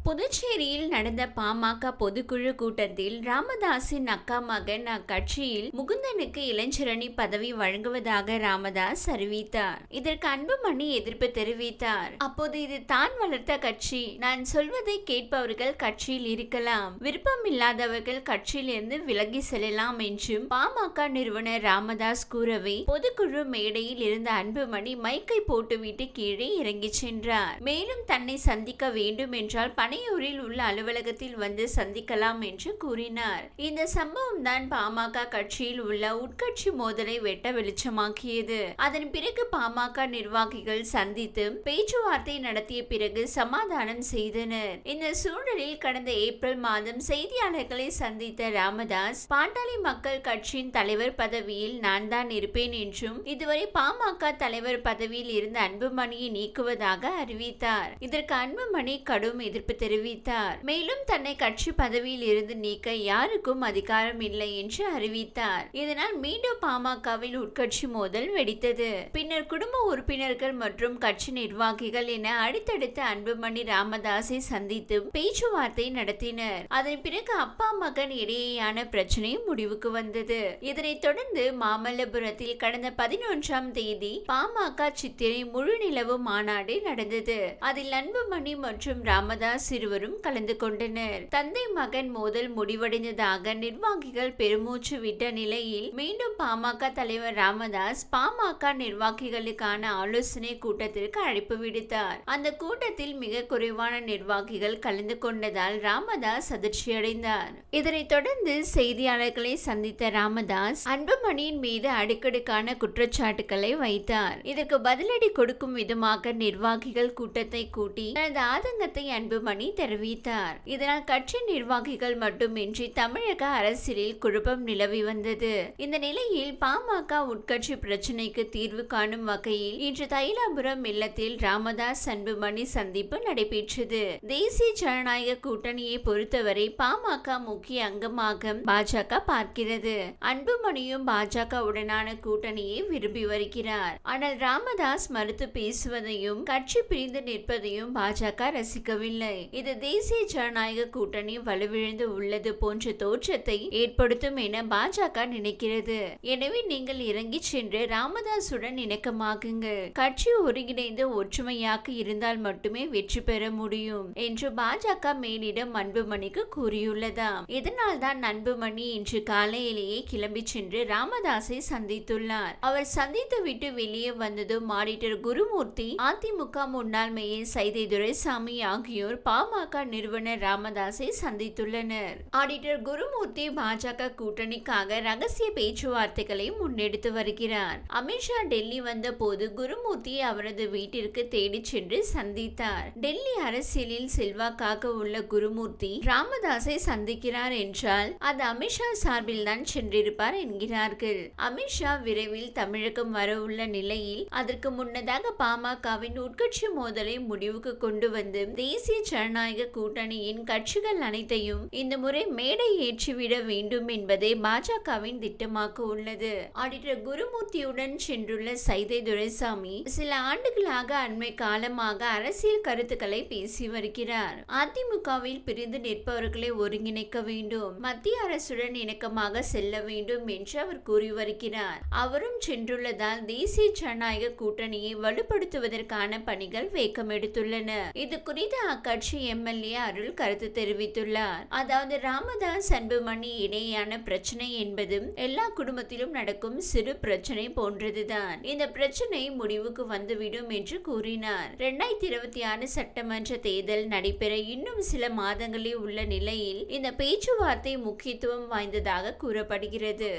புதுச்சேரியில் நடந்த பாமக பொதுக்குழு கூட்டத்தில் ராமதாஸின் அக்கா மகன் அக்கட்சியில் முகுந்தனுக்கு இளஞ்சிரணி பதவி வழங்குவதாக ராமதாஸ் அறிவித்தார். இதற்கு அன்புமணி எதிர்ப்பு தெரிவித்தார். அப்போது இது தான் வளர்த்த கட்சி, நான் சொல்வதை கேட்பவர்கள் கட்சியில் இருக்கலாம், விருப்பமில்லாதவர்கள் கட்சியில் இருந்து விலகி செல்லலாம் என்றும் பாமக நிறுவனர் ராமதாஸ் கூறவே பொதுக்குழு மேடையில் இருந்த அன்புமணி மைக்கை போட்டுவிட்டு கீழே இறங்கி சென்றார். மேலும் தன்னை சந்திக்க வேண்டும் என்றால் பனையூரில் உள்ள அலுவலகத்தில் வந்து சந்திக்கலாம் என்று கூறினார். இந்த சம்பவம் தான் பாமக கட்சியில் உள்ள உட்கட்சி மோதலை வெட்ட வெளிச்சமாக்கியது. அதன் பிறகு பாமக நிர்வாகிகள் சந்தித்து பேச்சுவார்த்தை நடத்திய பிறகு சமாதானம் செய்தனர். இந்த சூழலில் கடந்த ஏப்ரல் மாதம் செய்தியாளர்களை சந்தித்த ராமதாஸ், பாட்டாளி மக்கள் கட்சியின் தலைவர் பதவியில் நான் தான் இருப்பேன் என்றும் இதுவரை பாமக தலைவர் பதவியில் இருந்த அன்புமணியை நீக்குவதாக அறிவித்தார். இதற்கு அன்புமணி கடும் எதிர்ப்பு தெரிவித்தார். மேலும் தன்னை கட்சி பதவியில் இருந்து நீக்க யாருக்கும் அதிகாரம் இல்லை என்று அறிவித்தார். இதனால் மீண்டும் பாமகவில் உட்கட்சி மோதல் வெடித்தது. பின்னர் குடும்ப உறுப்பினர்கள் மற்றும் கட்சி நிர்வாகிகள் என அடுத்தடுத்து அன்புமணி ராமதாஸை சந்தித்து பேச்சுவார்த்தை நடத்தினர். அதன் பிறகு அப்பா மகன் இடையேயான பிரச்சனை முடிவுக்கு வந்தது. இதனைத் தொடர்ந்து மாமல்லபுரத்தில் கடந்த 11ஆம் தேதி பாமக சித்திரை முழு நிலவு மாநாடு நடந்தது. அதில் அன்புமணி மற்றும் ராமதாஸ் இருவரும் கலந்து கொண்டனர். தந்தை மகன் மோதல் முடிவடைந்ததாக நிர்வாகிகள் பெருமூச்சு விட்ட நிலையில் மீண்டும் பாமக தலைவர் ராமதாஸ் பாமக நிர்வாகிகளுக்கான ஆலோசனை கூட்டத்திற்கு அழைப்பு விடுத்தார். அந்த கூட்டத்தில் மிக குறைவான நிர்வாகிகள் கலந்து கொண்டதால் ராமதாஸ் அதிர்ச்சியடைந்தார். இதனைத் தொடர்ந்து செய்தியாளர்களை சந்தித்த ராமதாஸ் அன்புமணியின் மீது அடுக்கடுக்கான குற்றச்சாட்டுகளை வைத்தார். இதற்கு பதிலடி கொடுக்கும் விதமாக நிர்வாகிகள் கூட்டத்தை கூட்டி தனது ஆதங்கத்தை அன்புமணி தெரிவித்தார். இதனால் கட்சி நிர்வாகிகள் மட்டுமின்றி தமிழக அரசியலில் குழப்பம் நிலவி வந்தது. இந்த நிலையில் பாமக உட்கட்சி பிரச்சனைக்கு தீர்வு காணும் வகையில் இன்று தைலாபுரம் இல்லத்தில் ராமதாஸ் அன்புமணி சந்திப்பு நடைபெற்றது. தேசிய ஜனநாயக கூட்டணியை பொறுத்தவரை பாமக முக்கிய அங்கமாக பாஜக பார்க்கிறது. அன்புமணியும் பாஜக உடனான கூட்டணியை விரும்பி வருகிறார். ஆனால் ராமதாஸ் மறுத்து பேசுவதையும் கட்சி பிரிந்து நிற்பதையும் பாஜக ரசிக்கவில்லை. இது தேசிய ஜனநாயக கூட்டணி வலுவிழந்து உள்ளது போன்ற தோற்றத்தை ஏற்படுத்தும் என பாஜக நினைக்கிறது. எனவே நீங்கள் இறங்கி சென்று ராமதாசுடன் இணக்கமாகுங்கள். கட்சி ஒருங்கிணைந்து ஒற்றுமையாக இருந்தால் மட்டுமே வெற்றி பெற முடியும் என்று பாஜக மேலிடம் அன்புமணிக்கு கூறியுள்ளதாம். இதனால் தான் அன்புமணி இன்று காலையிலேயே கிளம்பி சென்று ராமதாஸை சந்தித்துள்ளார். அவர் சந்தித்து விட்டு வெளியே வந்ததும் ஆடிட்டர் குருமூர்த்தி, அதிமுக முன்னாள் மேயர் சைதை துரைசாமி ஆகியோர் பாமக நிறுவனர் ராமதாஸை சந்தித்துள்ளனர். ஆடிட்டர் குருமூர்த்தி பாஜக கூட்டணிக்காக ரகசிய பேச்சுவார்த்தைகளை முன்னெடுத்து வருகிறார். அமித்ஷா டெல்லி வந்த போது குருமூர்த்தி அவரது வீட்டிற்கு தேடி சென்று சந்தித்தார். டெல்லி அரசியலில் செல்வாக்காக உள்ள குருமூர்த்தி ராமதாஸை சந்திக்கிறார் என்றால் அது அமித்ஷா சார்பில் தான் சென்றிருப்பார் என்கிறார்கள். அமித்ஷா விரைவில் தமிழகம் வர உள்ள நிலையில் அதற்கு முன்னதாக பாமகவின் உட்கட்சி மோதலை முடிவுக்கு கொண்டு வந்து தேசிய ஜனநாயக கூட்டணியின் கட்சிகள் அனைத்தையும் இந்த முறை மேடை ஏற்றிவிட வேண்டும் என்பதே பாஜகவின் திட்டமாக உள்ளது. ஆடிட்டர் குருமூர்த்தியுடன் சென்றுள்ள சைதை துரைசாமி சில ஆண்டுகளாக அண்மை காலமாக அரசியல் கருத்துக்களை பேசி வருகிறார். அதிமுகவில் பிரிந்து நிற்பவர்களை ஒருங்கிணைக்க வேண்டும், மத்திய அரசுடன் இணக்கமாக செல்ல வேண்டும் என்று அவர் கூறி வருகிறார். அவரும் சென்றுள்ளதால் தேசிய ஜனநாயக கூட்டணியை வலுப்படுத்துவதற்கான பணிகள் வேகம் எடுத்துள்ளன. இது குறித்து அக்கட்சி எம்எல்ஏ அருள் கருத்து தெரிவித்துள்ளார். அதாவது ராமதாஸ் அன்புமணி இடையேயான பிரச்சனை என்பது எல்லா குடும்பத்திலும் நடக்கும் சிறு பிரச்சனை போன்றதுதான். இந்த பிரச்சனை முடிவுக்கு வந்துவிடும் என்று கூறினார். 2026 சட்டமன்ற தேர்தல் நடைபெற இன்னும் சில மாதங்களே உள்ள நிலையில் இந்த பேச்சுவார்த்தை முக்கியத்துவம் வாய்ந்ததாக கூறப்படுகிறது.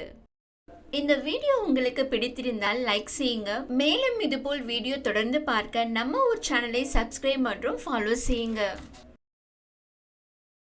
இந்த வீடியோ உங்களுக்கு பிடித்திருந்தால் லைக் செய்யுங்க. மேலும் இதுபோல் வீடியோ தொடர்ந்து பார்க்க நம்ம ஒரு சேனலை சப்ஸ்கிரைப் மற்றும் ஃபாலோ செய்யுங்க.